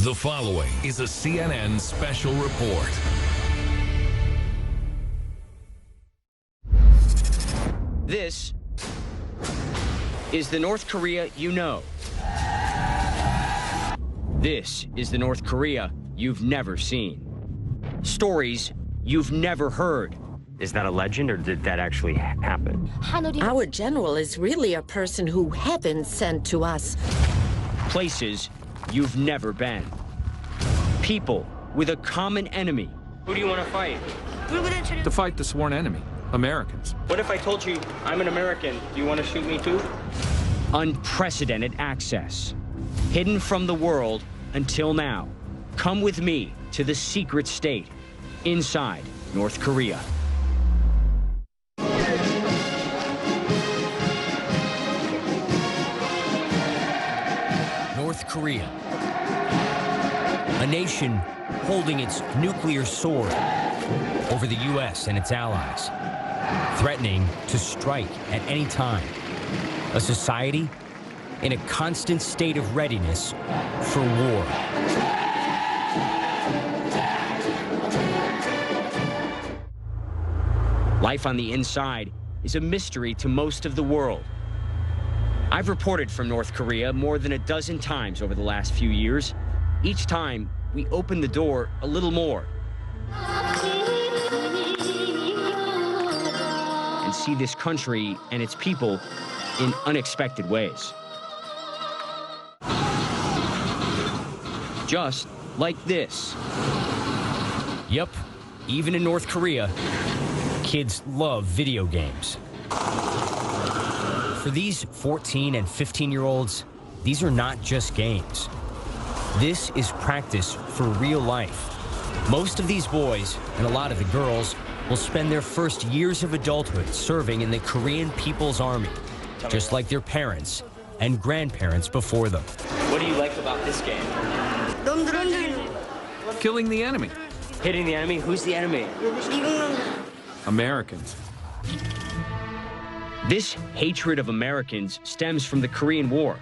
The following is a CNN special report. This is the North Korea you know. This is the North Korea you've never seen. Stories you've never heard. Is that a legend, or did that actually happen? Our general is really a person who heaven sent to us. Places you've never been. People with a common enemy. Who do you want to fight? To fight the sworn enemy, Americans. What if I told you I'm an American? Do you want to shoot me too? Unprecedented access. Hidden from the world until now. Come with me to the secret state inside North Korea. North Korea, a nation holding its nuclear sword over the U.S. and its allies, threatening to strike at any time. A society in a constant state of readiness for war. Life on the inside is a mystery to most of the world. I've reported from North Korea more than a dozen times over the last few years. Each time, we open the door a little more and see this country and its people in unexpected ways. Just like this. Yep, even in North Korea, kids love video games. For these 14 and 15-year-olds, these are not just games. This is practice for real life. Most of these boys, and a lot of the girls, will spend their first years of adulthood serving in the Korean People's Army, just like their parents and grandparents before them. What do you like about this game? Killing the enemy. Hitting the enemy? Who's the enemy? Americans. This hatred of Americans stems from the Korean War.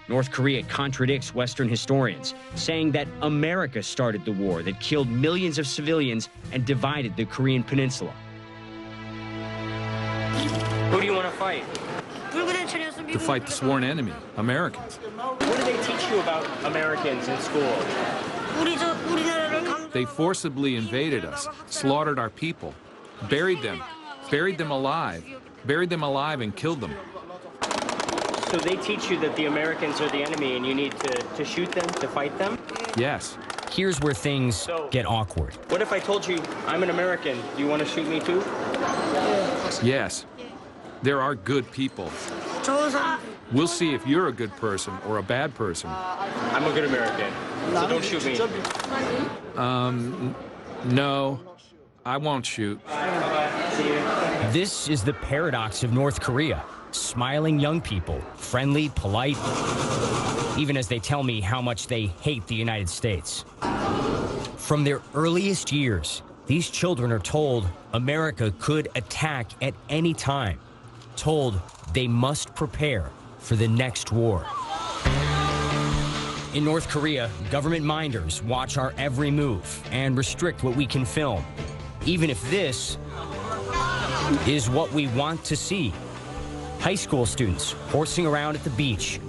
North Korea contradicts Western historians, saying that America started the war that killed millions of civilians and divided the Korean peninsula. Who do you want to fight? To fight the sworn enemy, Americans. What do they teach you about Americans in school? They forcibly invaded us, slaughtered our people, buried them alive and killed them. So they teach you that the Americans are the enemy and you need to shoot them, to fight them? Yes. Here's where things get awkward. What if I told you I'm an American? Do you want to shoot me too? Yes. There are good people. We'll see if you're a good person or a bad person. I'm a good American, so don't shoot me. No, I won't shoot. This is the paradox of North Korea. Smiling young people, friendly, polite, even as they tell me how much they hate the United States. From their earliest years, these children are told America could attack at any time, told they must prepare for the next war. In North Korea, government minders watch our every move and restrict what we can film, even if this is what we want to see. High school students horsing around at the beach.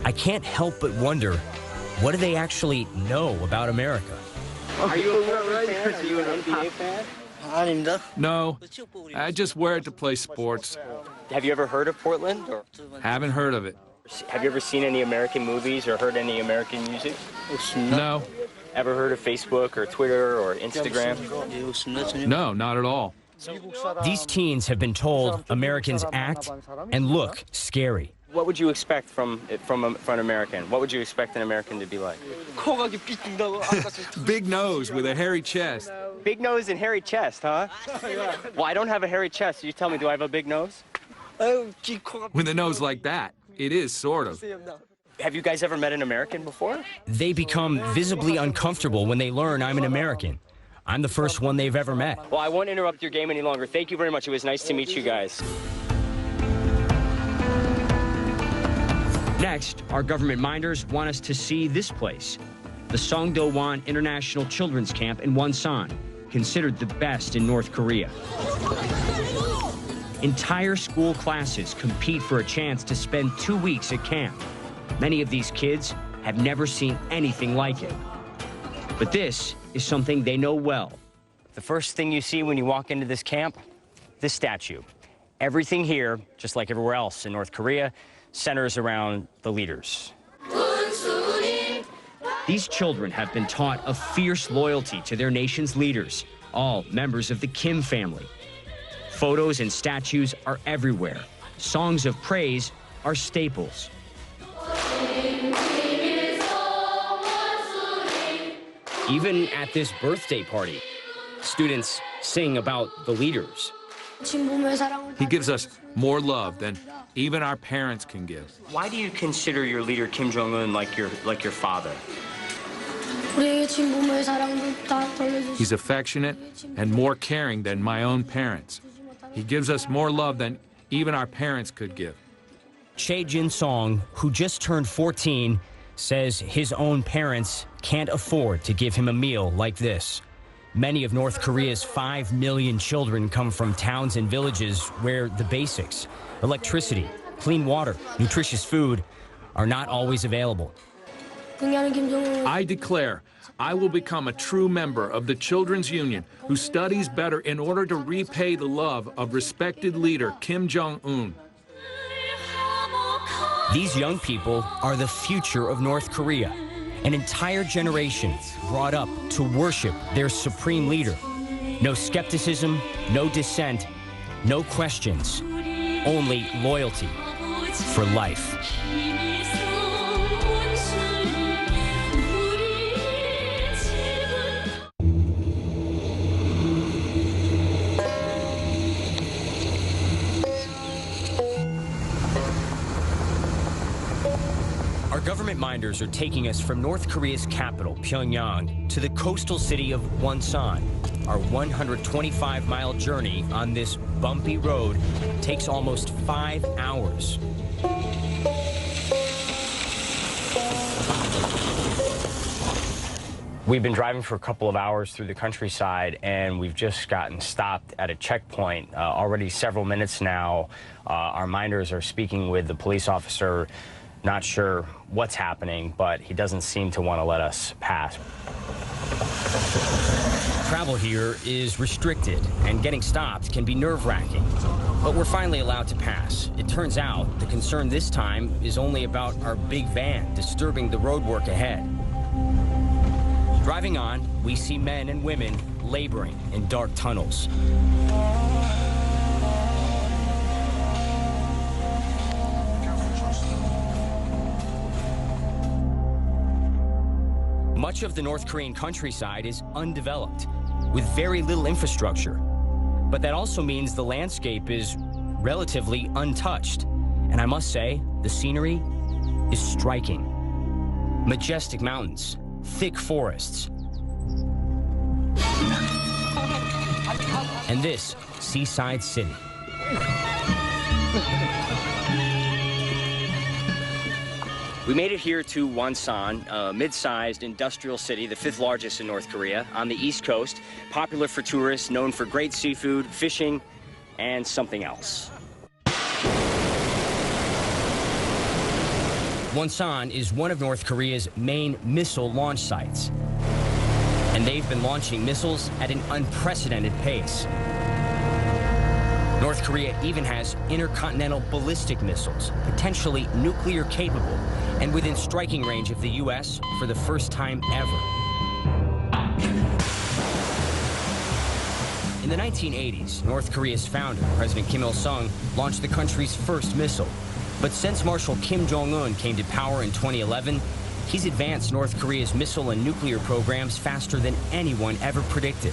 I can't help but wonder, what do they actually know about America? Are you a Portland fan? Are you an NBA fan? No, I just wear it to play sports. Have you ever heard of Portland? Or Haven't heard of it. have you ever seen any American movies or heard any American music? No. Ever heard of Facebook or Twitter or Instagram? No, not at all. These teens have been told Americans act and look scary. What would you expect from an American? What would you expect an American to be like? Big nose with a hairy chest. Big nose and hairy chest, huh? Well, I don't have a hairy chest. You tell me, do I have a big nose? With a nose like that, it is sort of. Have you guys ever met an American before? They become visibly uncomfortable when they learn I'm an American. I'm the first one they've ever met. Well, I won't interrupt your game any longer. Thank you very much. It was nice to meet you guys. Next, our government minders want us to see this place. the Songdo-won International Children's Camp in Wonsan, considered the best in North Korea. Entire school classes compete for a chance to spend 2 weeks at camp. Many of these kids have never seen anything like it. But this is something they know well. The first thing you see when you walk into this camp, this statue. Everything here, just like everywhere else in North Korea, centers around the leaders. These children have been taught a fierce loyalty to their nation's leaders, all members of the Kim family. Photos and statues are everywhere. Songs of praise are staples. Even at this birthday party, students sing about the leaders. He gives us more love than even our parents can give. Why do you consider your leader Kim Jong-un like your father? He's affectionate and more caring than my own parents. He gives us more love than even our parents could give. Chae Jin-song, who just turned 14, says his own parents can't afford to give him a meal like this. Many of North Korea's 5 million children come from towns and villages where the basics, electricity, clean water, nutritious food, are not always available. I declare I will become a true member of the Children's Union who studies better in order to repay the love of respected leader Kim Jong-un. These young people are the future of North Korea, an entire generation brought up to worship their supreme leader. No skepticism, no dissent, no questions, only loyalty for life. Our government minders are taking us from North Korea's capital, Pyongyang, to the coastal city of Wonsan. Our 125-mile journey on this bumpy road takes almost 5 hours. We've been driving for a couple of hours through the countryside, and we've just gotten stopped at a checkpoint. Already several minutes now, our minders are speaking with the police officer. Not sure what's happening, but he doesn't seem to want to let us pass. Travel here is restricted, and getting stopped can be nerve-wracking. But we're finally allowed to pass. It turns out the concern this time is only about our big van disturbing the roadwork ahead. Driving on, we see men and women laboring in dark tunnels. Much of the North Korean countryside is undeveloped, with very little infrastructure. But that also means the landscape is relatively untouched. And I must say, the scenery is striking. Majestic mountains, thick forests, and this seaside city. We made it here to Wonsan, a mid-sized industrial city, the 5th largest in North Korea, on the East Coast, popular for tourists, known for great seafood, fishing, and something else. Wonsan is one of North Korea's main missile launch sites, and they've been launching missiles at an unprecedented pace. North Korea even has intercontinental ballistic missiles, potentially nuclear capable, and within striking range of the U.S. for the first time ever. In the 1980s, North Korea's founder, President Kim Il-sung, launched the country's first missile. But since Marshal Kim Jong-un came to power in 2011, he's advanced North Korea's missile and nuclear programs faster than anyone ever predicted.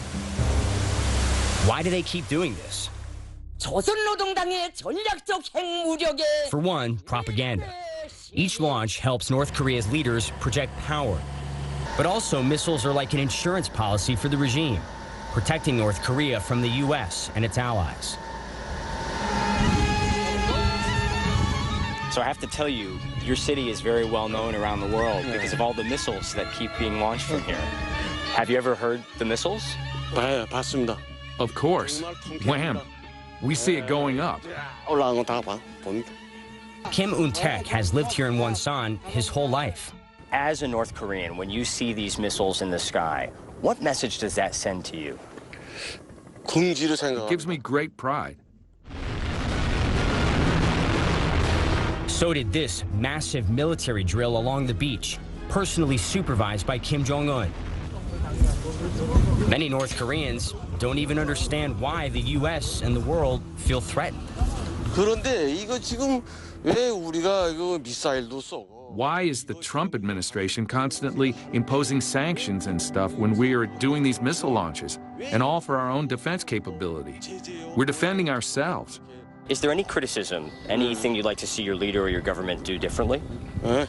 Why do they keep doing this? For one, propaganda. Each launch helps North Korea's leaders project power. But also, missiles are like an insurance policy for the regime, protecting North Korea from the U.S. and its allies. So I have to tell you, your city is very well known around the world because of all the missiles that keep being launched from here. Have you ever heard the missiles? 네, 봤습니다. Of course. Wham! We see it going up. 올라간 거 다 봅니다. Kim Un-taek has lived here in Wonsan his whole life. As a North Korean, when you see these missiles in the sky, what message does that send to you? 긍지를 생각. Gives me great pride. So did this massive military drill along the beach, personally supervised by Kim Jong-un. Many North Koreans don't even understand why the U.S. and the world feel threatened. 그런데 이거 지금 왜 우리가 이거 미사일도 쏘고? Why is the Trump administration constantly imposing sanctions and stuff when we are doing these missile launches, and all for our own defense capability? We're defending ourselves. Is there any criticism, anything you'd like to see your leader or your government do differently? 네?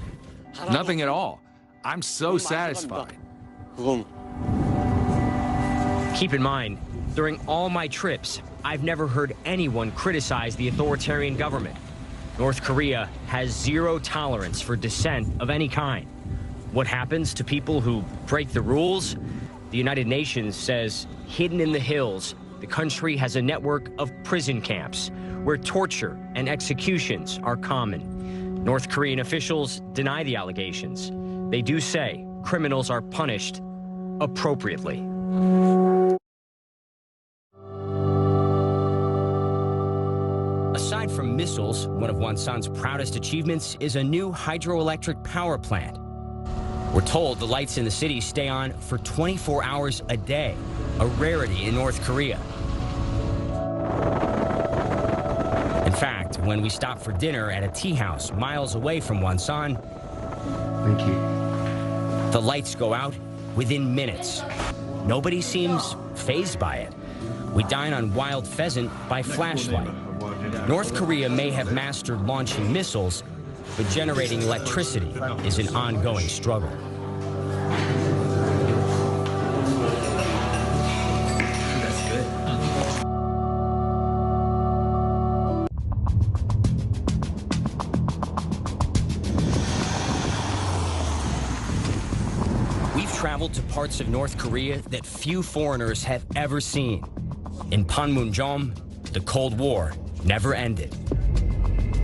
Nothing at all. I'm so satisfied. 그건 Keep in mind, during all my trips, I've never heard anyone criticize the authoritarian government. North Korea has zero tolerance for dissent of any kind. What happens to people who break the rules? The United Nations says, hidden in the hills, the country has a network of prison camps where torture and executions are common. North Korean officials deny the allegations. They do say criminals are punished appropriately. Aside from missiles, one of Wonsan's proudest achievements is a new hydroelectric power plant. We're told the lights in the city stay on for 24 hours a day, a rarity in North Korea. In fact, when we stop for dinner at a tea house miles away from Wonsan, the lights go out within minutes. Nobody seems fazed by it. We dine on wild pheasant by flashlight. North Korea may have mastered launching missiles, but generating electricity is an ongoing struggle. We've traveled to parts of North Korea that few foreigners have ever seen. In Panmunjom, the Cold War never ended.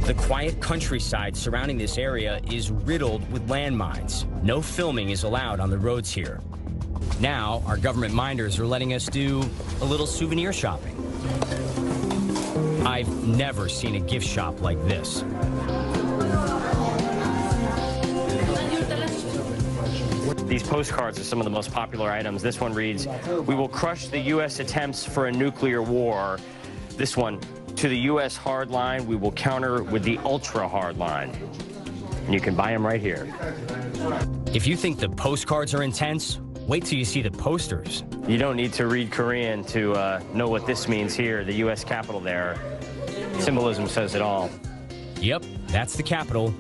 The quiet countryside surrounding this area is riddled with landmines. No filming is allowed on the roads here. Now, our government minders are letting us do a little souvenir shopping. I've never seen a gift shop like this. These postcards are some of the most popular items. This one reads, "We will crush the U.S. attempts for a nuclear war." This one, "To the U.S. hard line, we will counter with the ultra hard line." And you can buy them right here. If you think the postcards are intense, wait till you see the posters. You don't need to read Korean to know what this means here, the U.S. Capitol there. Symbolism says it all. Yep, that's the Capitol.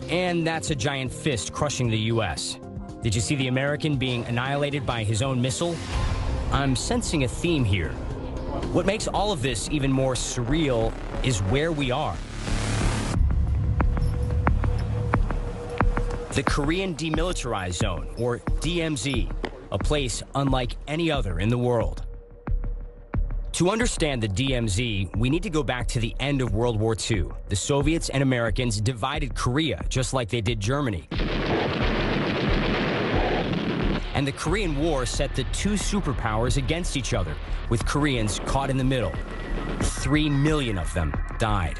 And that's a giant fist crushing the U.S. Did you see the American being annihilated by his own missile? I'm sensing a theme here. What makes all of this even more surreal is where we are. The Korean Demilitarized Zone, or DMZ, a place unlike any other in the world. To understand the DMZ, we need to go back to the end of World War II. The Soviets and Americans divided Korea just like they did Germany. And the Korean War set the two superpowers against each other, with Koreans caught in the middle. 3 million of them died.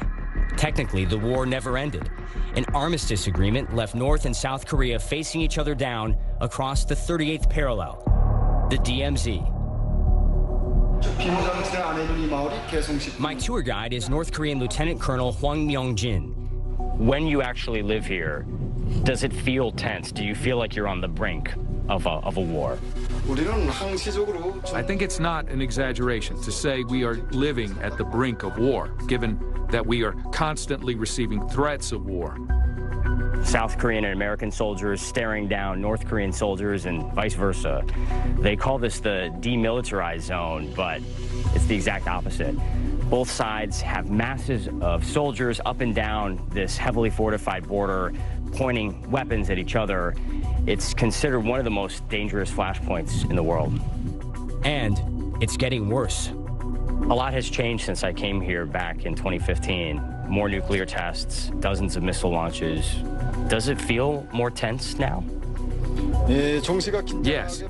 Technically, the war never ended. An armistice agreement left North and South Korea facing each other down across the 38th parallel, the DMZ. My tour guide is North Korean Lieutenant Colonel Hwang Myung-jin. When you actually live here, does it feel tense? Do you feel like you're on the brink of a war? I think it's not an exaggeration to say we are living at the brink of war, given that we are constantly receiving threats of war. South Korean and American soldiers staring down North Korean soldiers and vice versa. They call this the demilitarized zone, but it's the exact opposite. Both sides have masses of soldiers up and down this heavily fortified border, pointing weapons at each other. It's considered one of the most dangerous flashpoints in the world. And it's getting worse. A lot has changed since I came here back in 2015. More nuclear tests, dozens of missile launches. Does it feel more tense now? Yes,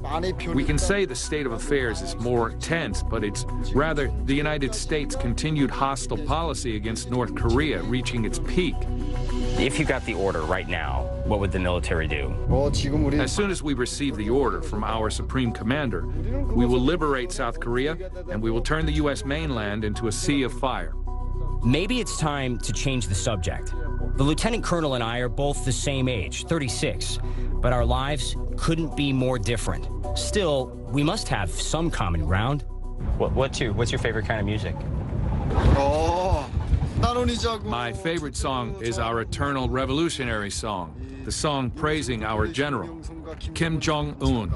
we can say the state of affairs is more tense, but it's rather the United States' continued hostile policy against North Korea reaching its peak. If you got the order right now, what would the military do? As soon as we receive the order from our Supreme Commander, we will liberate South Korea, and we will turn the U.S. mainland into a sea of fire. Maybe it's time to change the subject. The Lieutenant Colonel and I are both the same age, 36, but our lives couldn't be more different. Still, we must have some common ground. What's your favorite kind of music? My favorite song is our eternal revolutionary song, the song praising our general, Kim Jong-un.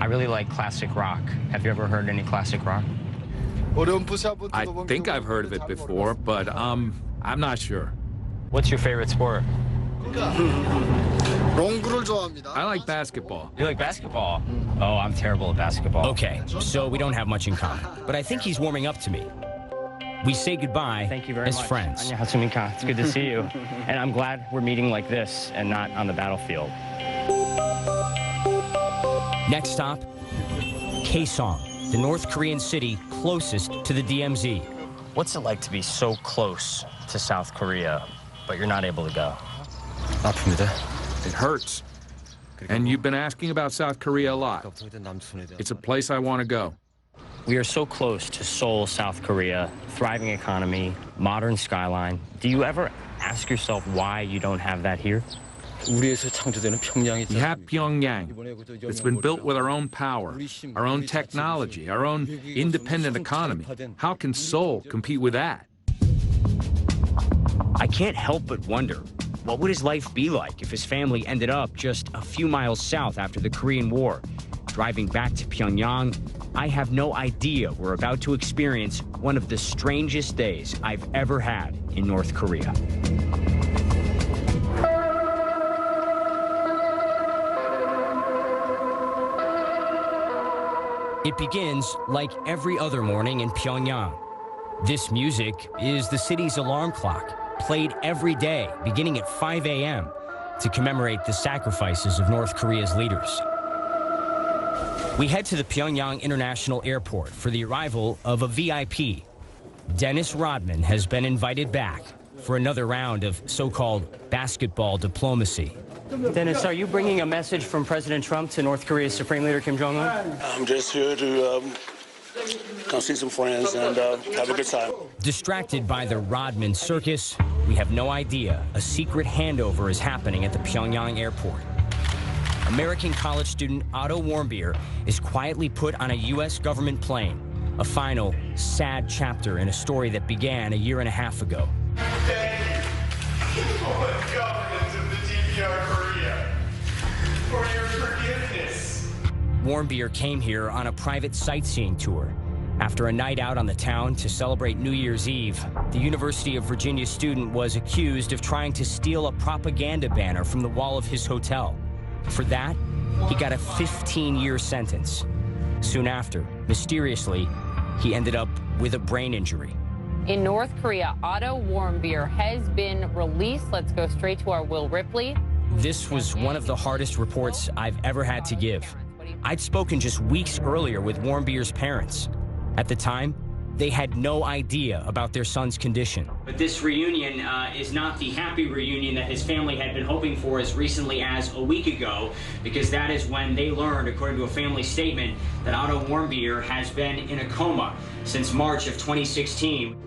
I really like classic rock. Have you ever heard any classic rock? I think I've heard of it before, but I'm not sure. What's your favorite sport? I like basketball. You like basketball? Oh, I'm terrible at basketball. Okay, so we don't have much in common, but I think he's warming up to me. We say goodbye Thank you very as much. friends. It's good to see you. And I'm glad we're meeting like this and not on the battlefield. Next stop, Kaesong, the North Korean city closest to the DMZ. What's it like to be so close to South Korea, but you're not able to go? It hurts. And you've been asking about South Korea a lot. It's a place I want to go. We are so close to Seoul, South Korea, thriving economy, modern skyline. Do you ever ask yourself why you don't have that here? We have Pyongyang. It's been built with our own power, our own technology, our own independent economy. How can Seoul compete with that? I can't help but wonder, what would his life be like if his family ended up just a few miles south after the Korean War? Driving back to Pyongyang, I have no idea we're about to experience one of the strangest days I've ever had in North Korea. It begins like every other morning in Pyongyang. This music is the city's alarm clock, played every day, beginning at 5 a.m. to commemorate the sacrifices of North Korea's leaders. We head to the Pyongyang International Airport for the arrival of a VIP. Dennis Rodman has been invited back for another round of so-called basketball diplomacy. Dennis, are you bringing a message from President Trump to North Korea's Supreme Leader Kim Jong-un? I'm just here to come see some friends and have a good time. Distracted by the Rodman circus, we have no idea a secret handover is happening at the Pyongyang airport. American college student Otto Warmbier is quietly put on a U.S. government plane, a final, sad chapter in a story that began a year and a half ago. Thank you for the government of the DPR Korea for your forgiveness. Warmbier came here on a private sightseeing tour. After a night out on the town to celebrate New Year's Eve, the University of Virginia student was accused of trying to steal a propaganda banner from the wall of his hotel. For that, he got a 15-year sentence. Soon after, mysteriously, he ended up with a brain injury. In North Korea, Otto Warmbier has been released. Let's go straight to our Will Ripley. This was one of the hardest reports I've ever had to give. I'd spoken just weeks earlier with Warmbier's parents. At the time, they had no idea about their son's condition. But this reunion is not the happy reunion that his family had been hoping for as recently as a week ago, because that is when they learned, according to a family statement, that Otto Warmbier has been in a coma since March of 2016.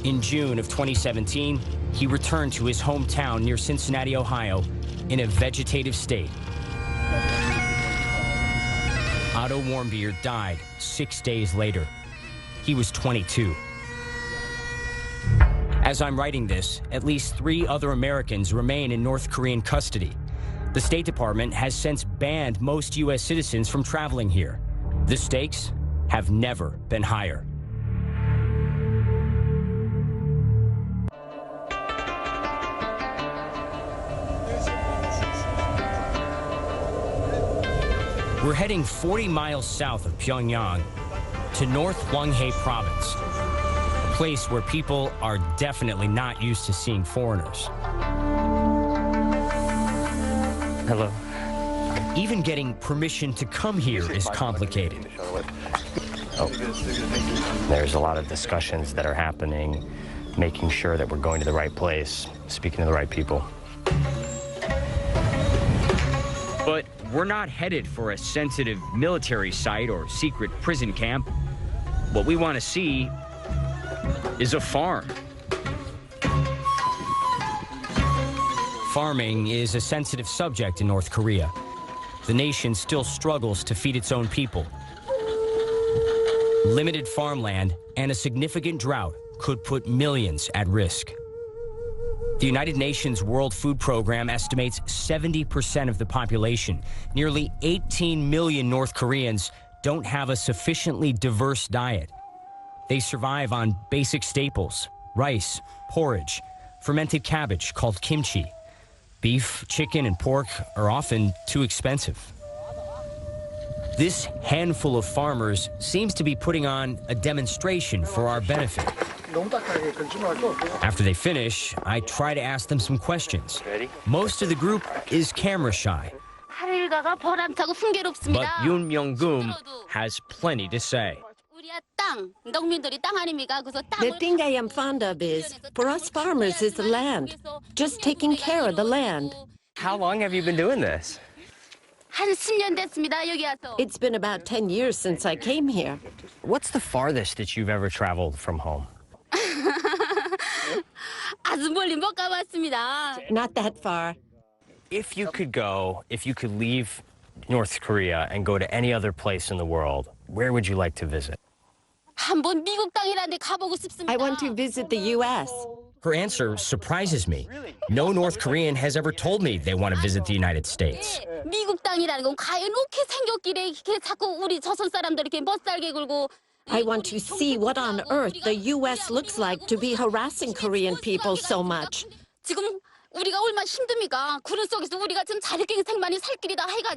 In June of 2017, he returned to his hometown near Cincinnati, Ohio, in a vegetative state. Otto Warmbier died 6 days later. He was 22. As I'm writing this, at least 3 other Americans remain in North Korean custody. The State Department has since banned most U.S. citizens from traveling here. The stakes have never been higher. We're heading 40 miles south of Pyongyang to North Hwanghae Province, a place where people are definitely not used to seeing foreigners. Hello. Even getting permission to come here is complicated. Oh. There's a lot of discussions that are happening, making sure that we're going to the right place, speaking to the right people. But we're not headed for a sensitive military site or secret prison camp. What we want to see is a farm. Farming is a sensitive subject in North Korea. The nation still struggles to feed its own people. Limited farmland and a significant drought could put millions at risk. The United Nations World Food Program estimates 70% of the population, nearly 18 million North Koreans, don't have a sufficiently diverse diet. They survive on basic staples, rice, porridge, fermented cabbage called kimchi. Beef, chicken, and pork are often too expensive. This handful of farmers seems to be putting on a demonstration for our benefit. After they finish, I try to ask them some questions. Most of the group is camera shy. But Yoon Myung-gun has plenty to say. The thing I am fond of is, for us farmers, is the land. Just taking care of the land. How long have you been doing this? It's been about 10 years since I came here. What's the farthest that you've ever traveled from home? Not that far. If you could leave North Korea and go to any other place in the world, where would you like to visit? I want to visit the U.S. Her answer surprises me. No North Korean has ever told me they want to visit the United States. I want to see what on earth the U.S. looks like to be harassing Korean people so much.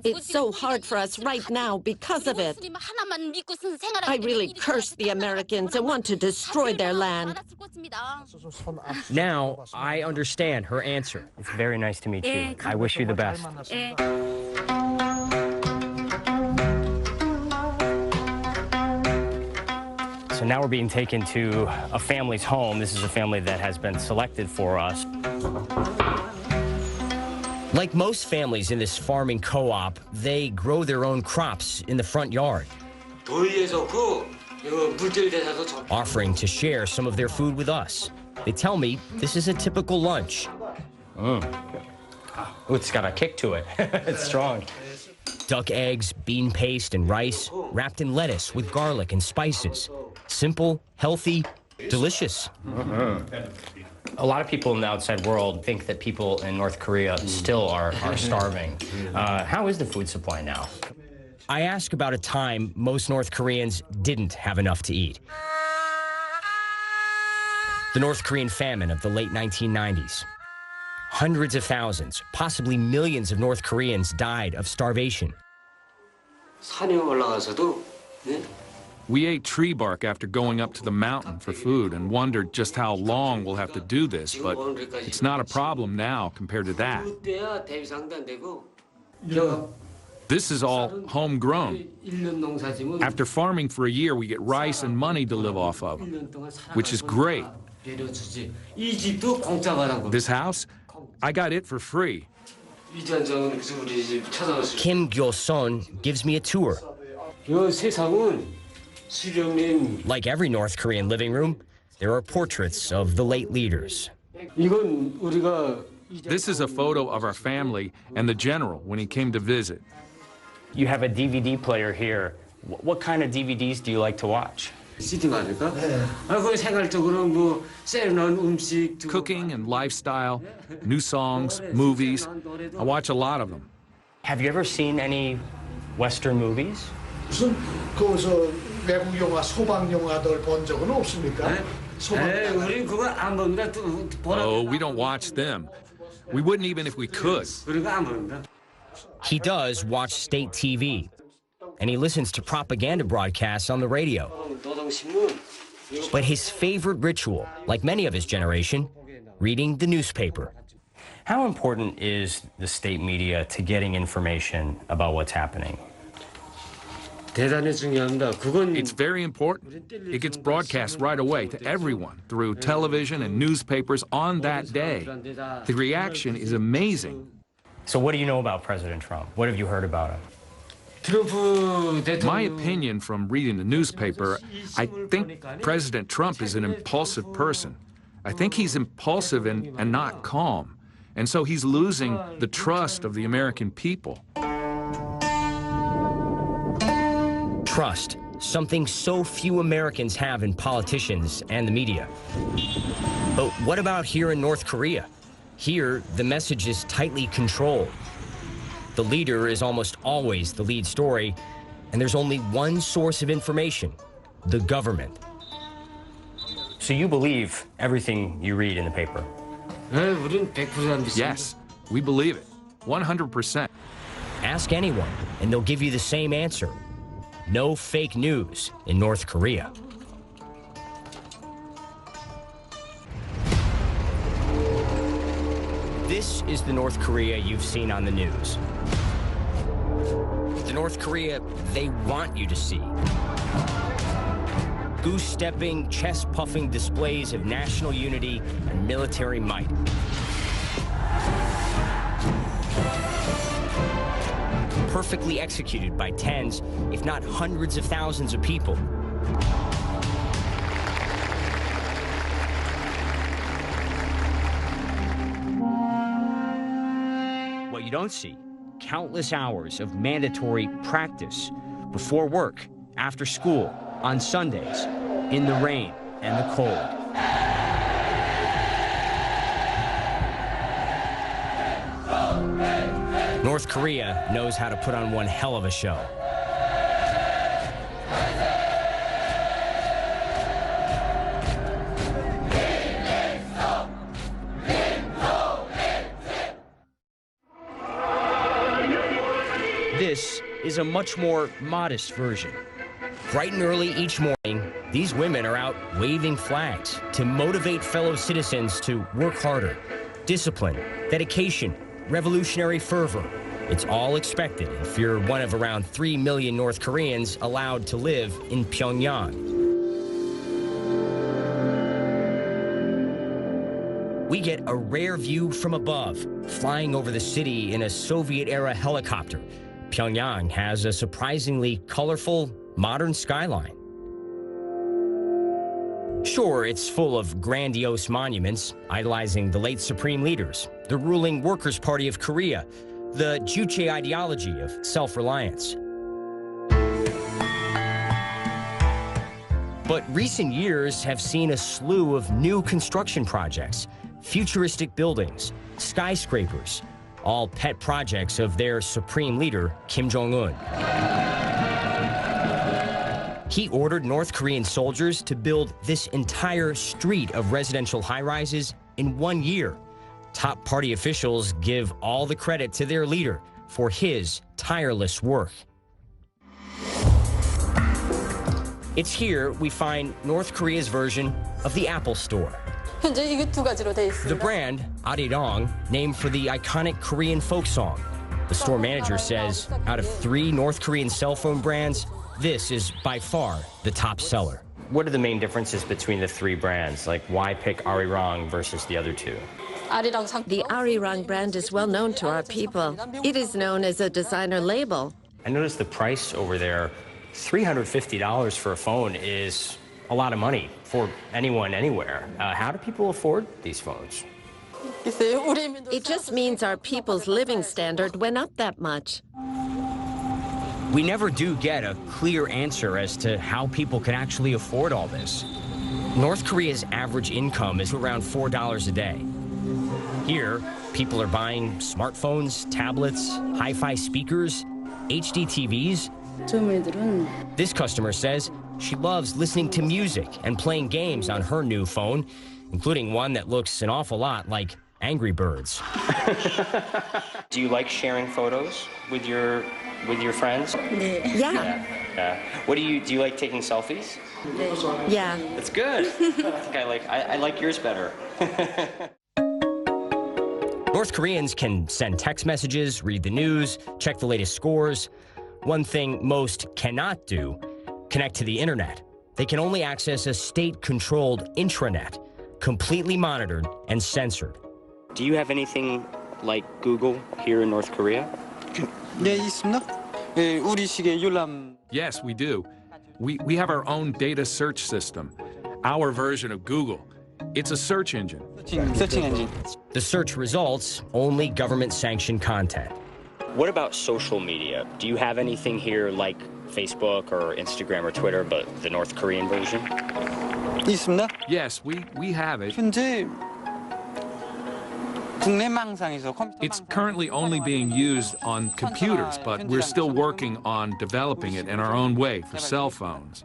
It's so hard for us right now because of it. I really curse the Americans and want to destroy their land. Now, I understand her answer. It's very nice to meet you. I wish you the best. So now we're being taken to a family's home. This is a family that has been selected for us. Like most families in this farming co-op, they grow their own crops in the front yard, offering to share some of their food with us. They tell me this is a typical lunch. Ooh, it's got a kick to it. It's strong. Duck eggs, bean paste, and rice, wrapped in lettuce with garlic and spices. Simple, healthy, delicious. A lot of people in the outside world think that people in North Korea still are starving. How is the food supply now? I ask about a time most North Koreans didn't have enough to eat. The North Korean famine of the late 1990s. Hundreds of thousands, possibly millions of North Koreans died of starvation. We ate tree bark after going up to the mountain for food and wondered just how long we'll have to do this, but it's not a problem now compared to that. This is all homegrown. After farming for a year, we get rice and money to live off of, which is great. This house, I got it for free. Kim Gyo-son gives me a tour. Like every North Korean living room, there are portraits of the late leaders. This is a photo of our family and the general when he came to visit. You have a DVD player here. What kind of DVDs do you like to watch? Cooking and lifestyle, new songs, movies. I watch a lot of them. Have you ever seen any Western movies? 무슨 외국 영화, 소방 영화들 본 적은 없습니까? 우린 그거 안 봅니다. Oh, we don't watch them. We wouldn't even if we could. He does watch state TV, and he listens to propaganda broadcasts on the radio. But his favorite ritual, like many of his generation, reading the newspaper. How important is the state media to getting information about what's happening? It's very important. It gets broadcast right away to everyone through television and newspapers on that day. The reaction is amazing. So what do you know about President Trump? What have you heard about him? My opinion from reading the newspaper, I think President Trump is an impulsive person. I think he's impulsive and not calm. And so he's losing the trust of the American people. Trust, something so few Americans have in politicians and the media. But what about here in North Korea? Here, the message is tightly controlled. The leader is almost always the lead story, and there's only one source of information, the government. So you believe everything you read in the paper? Yes, we believe it, 100%. Ask anyone, and they'll give you the same answer. No fake news in North Korea. This is the North Korea you've seen on the news. The North Korea they want you to see. Goose-stepping, chest-puffing displays of national unity and military might. Perfectly executed by tens, if not hundreds of thousands of people. What you don't see, countless hours of mandatory practice before work, after school, on Sundays, in the rain and the cold. North Korea knows how to put on one hell of a show. This is a much more modest version. Bright and early each morning, these women are out waving flags to motivate fellow citizens to work harder. Discipline, dedication, revolutionary fervor. It's all expected if you're one of around 3 million North Koreans allowed to live in Pyongyang. We get a rare view from above, flying over the city in a Soviet-era helicopter. Pyongyang has a surprisingly colorful, modern skyline. Sure, it's full of grandiose monuments, idolizing the late supreme leaders, the ruling Workers' Party of Korea, the Juche ideology of self-reliance. But recent years have seen a slew of new construction projects, futuristic buildings, skyscrapers, all pet projects of their supreme leader, Kim Jong-un. He ordered North Korean soldiers to build this entire street of residential high-rises in 1 year. Top party officials give all the credit to their leader for his tireless work. It's here we find North Korea's version of the Apple Store. The brand, RE10, named for the iconic Korean folk song. The store manager says, out of 3 North Korean cell phone brands, this is by far the top seller. What are the main differences between the 3 brands? Like, why pick RE10 versus the other 2? The RE10 brand is well known to our people. It is known as a designer label. I noticed the price over there, $350 for a phone is a lot of money for anyone, anywhere. How do people afford these phones? It just means our people's living standard went up that much. We never do get a clear answer as to how people can actually afford all this. North Korea's average income is around $4 a day. Here, people are buying smartphones, tablets, hi-fi speakers, HD TVs. This customer says she loves listening to music and playing games on her new phone, including one that looks an awful lot like Angry Birds. Do you like sharing photos with your friends? Yeah. What do you like taking selfies? Yeah. That's good. I like yours better. North Koreans can send text messages, read the news, check the latest scores. One thing most cannot do, connect to the internet. They can only access a state-controlled intranet, completely monitored and censored. Do you have anything like Google here in North Korea? Yes, we do. We have our own data search system, our version of Google. It's a search engine. The search results, only government-sanctioned content. What about social media? Do you have anything here like Facebook or Instagram or Twitter, but the North Korean version? Yes, we have it. It's currently only being used on computers, but we're still working on developing it in our own way for cell phones.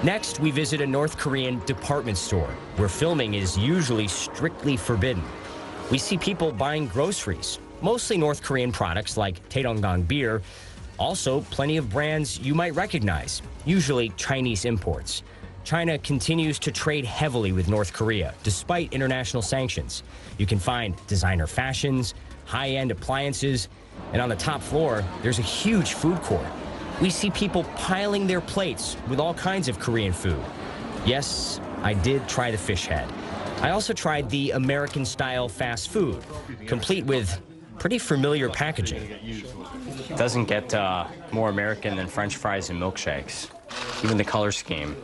Next, we visit a North Korean department store where filming is usually strictly forbidden. We see people buying groceries, mostly North Korean products like Taedonggang beer, also plenty of brands you might recognize, usually Chinese imports. China continues to trade heavily with North Korea, despite international sanctions. You can find designer fashions, high-end appliances, and on the top floor, there's a huge food court. We see people piling their plates with all kinds of Korean food. Yes, I did try the fish head. I also tried the American-style fast food, complete with pretty familiar packaging. Doesn't get more American than French fries and milkshakes. Even the color scheme.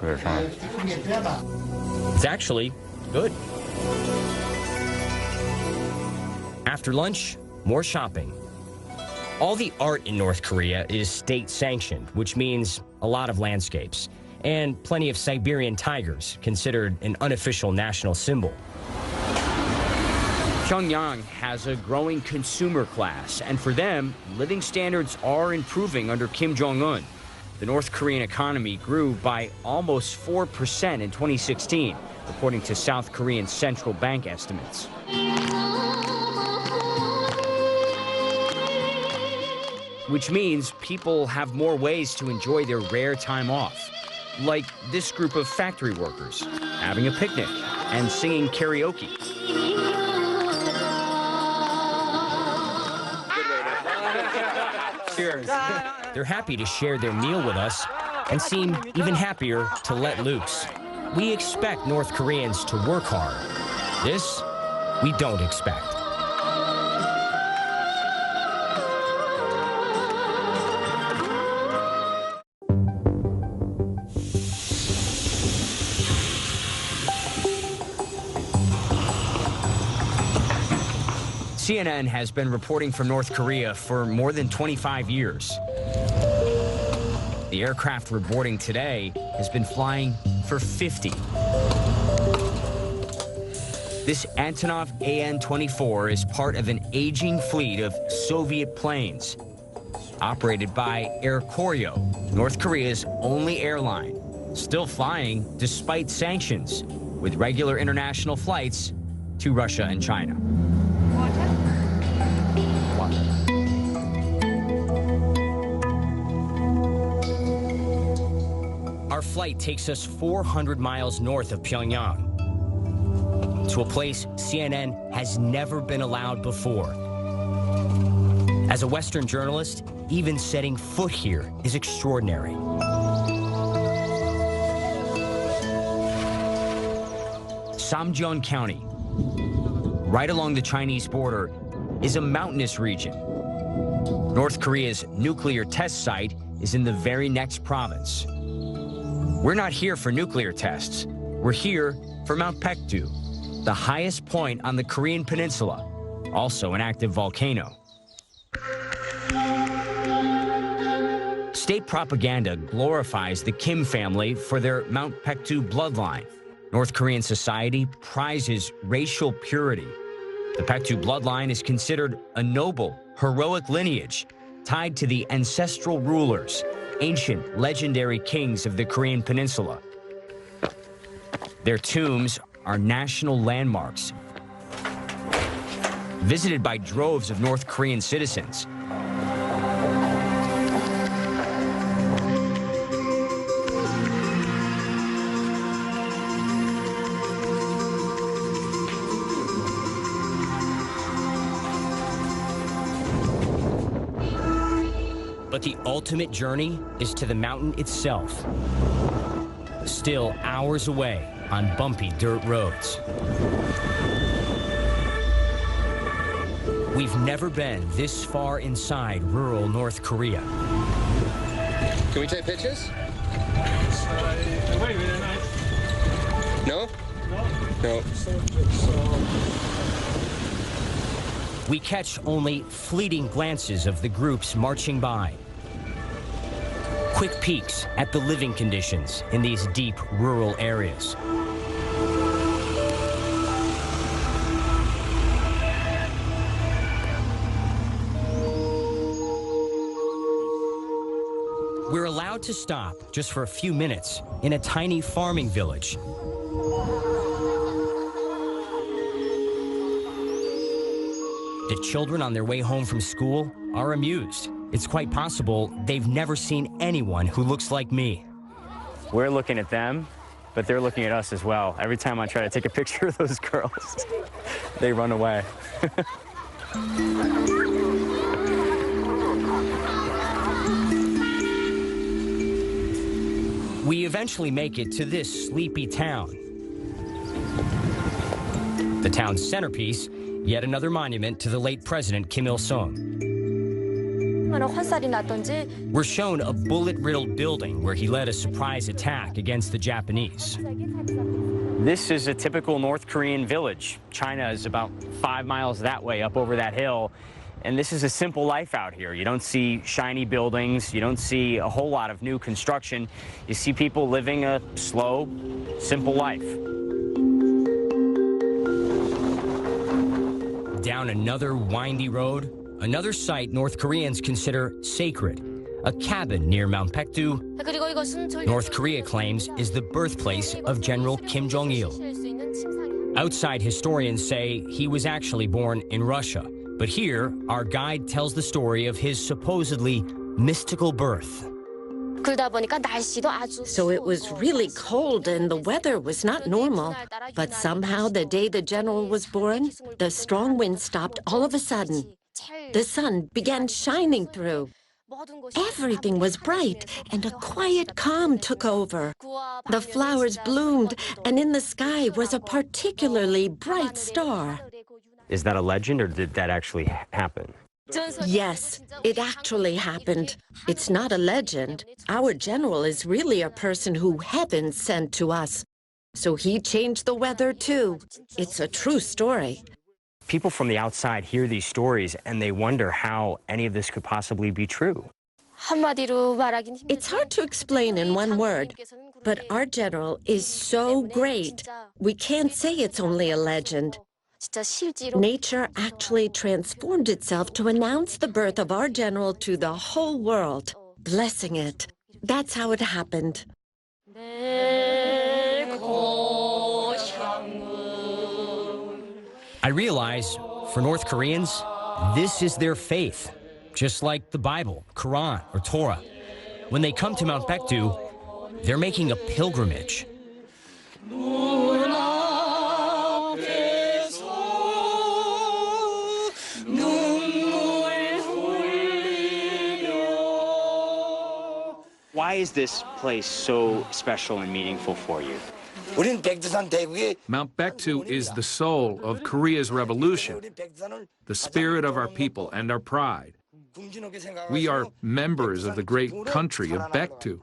It's actually good. After lunch, more shopping. All the art in North Korea is state-sanctioned, which means a lot of landscapes, and plenty of Siberian tigers, considered an unofficial national symbol. Pyongyang has a growing consumer class, and for them, living standards are improving under Kim Jong-un. The North Korean economy grew by almost 4% in 2016, according to South Korean central bank estimates. Which means people have more ways to enjoy their rare time off, like this group of factory workers having a picnic and singing karaoke. Cheers. They're happy to share their meal with us and seem even happier to let loose. We expect North Koreans to work hard. This, we don't expect. CNN has been reporting from North Korea for more than 25 years. The aircraft we're boarding today has been flying for 50. This Antonov AN-24 is part of an aging fleet of Soviet planes, operated by Air Koryo, North Korea's only airline, still flying despite sanctions, with regular international flights to Russia and China. Our flight takes us 400 miles north of Pyongyang, to a place CNN has never been allowed before. As a Western journalist, even setting foot here is extraordinary. Samjeon County, right along the Chinese border, is a mountainous region. North Korea's nuclear test site is in the very next province. We're not here for nuclear tests. We're here for Mount Paektu, the highest point on the Korean peninsula, also an active volcano. State propaganda glorifies the Kim family for their Mount Baekdu bloodline. North Korean society prizes racial purity. The Baekdu bloodline is considered a noble, heroic lineage tied to the ancestral rulers, ancient, legendary kings of the Korean peninsula. Their tombs are national landmarks, visited by droves of North Korean citizens. But the ultimate journey is to the mountain itself, still hours away on bumpy dirt roads. We've never been this far inside rural North Korea. Can we take pictures? No? No. We catch only fleeting glances of the groups marching by. Quick peeks at the living conditions in these deep rural areas. We're allowed to stop just for a few minutes in a tiny farming village. The children on their way home from school are amused. It's quite possible they've never seen anyone who looks like me. We're looking at them, but they're looking at us as well. Every time I try to take a picture of those girls, they run away. We eventually make it to this sleepy town. The town's centerpiece, yet another monument to the late President Kim Il-sung. We're shown a bullet-riddled building where he led a surprise attack against the Japanese. This is a typical North Korean village. China is about 5 miles that way up over that hill. And this is a simple life out here. You don't see shiny buildings. You don't see a whole lot of new construction. You see people living a slow, simple life. Down another windy road, another site North Koreans consider sacred, a cabin near Mount Baekdu. North Korea claims is the birthplace of General Kim Jong-il. Outside historians say he was actually born in Russia, but here our guide tells the story of his supposedly mystical birth. So it was really cold and the weather was not normal. But somehow the day the general was born, the strong wind stopped all of a sudden. The sun began shining through. Everything was bright and a quiet calm took over. The flowers bloomed and in the sky was a particularly bright star. Is that a legend or did that actually happen? Yes, it actually happened. It's not a legend. Our general is really a person who heaven sent to us. So he changed the weather too. It's a true story. People from the outside hear these stories and they wonder how any of this could possibly be true. It's hard to explain in one word, but our general is so great. We can't say it's only a legend. Nature actually transformed itself to announce the birth of our general to the whole world, blessing it. That's how it happened. I realize, for North Koreans, this is their faith, just like the Bible, Quran, or Torah. When they come to Mount Baekdu, they're making a pilgrimage. Why is this place so special and meaningful for you? Mount Baekdu is the soul of Korea's revolution, the spirit of our people and our pride. We are members of the great country of Baekdu.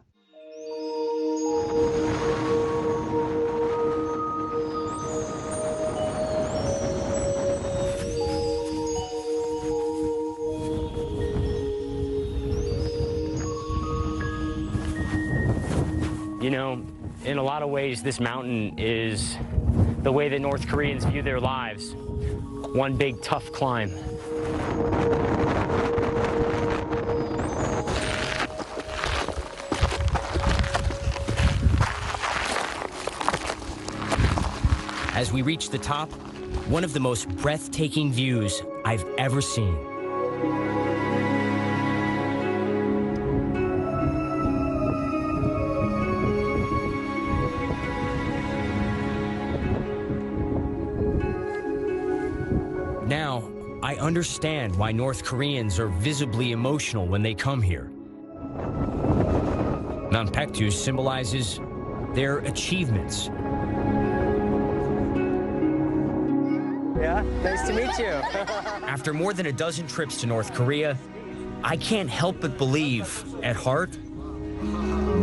You know, in a lot of ways, this mountain is the way that North Koreans view their lives. One big, tough climb. As we reach the top, one of the most breathtaking views I've ever seen. Now, I understand why North Koreans are visibly emotional when they come here. Mount Paektu symbolizes their achievements. Yeah, nice to meet you. After more than a dozen trips to North Korea, I can't help but believe, at heart,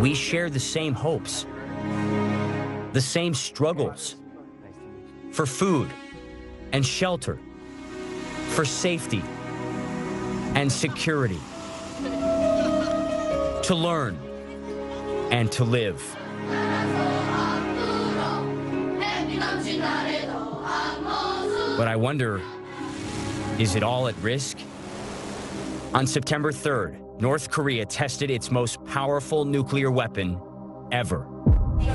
we share the same hopes, the same struggles for food and shelter, for safety and security, to learn and to live. But I wonder, is it all at risk? On September 3rd, North Korea tested its most powerful nuclear weapon ever.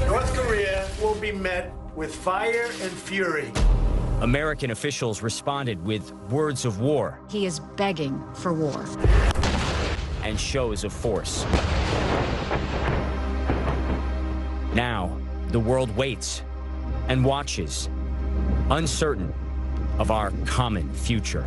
North Korea will be met with fire and fury. American officials responded with words of war. He is begging for war. And shows of force. Now, the world waits and watches, uncertain of our common future.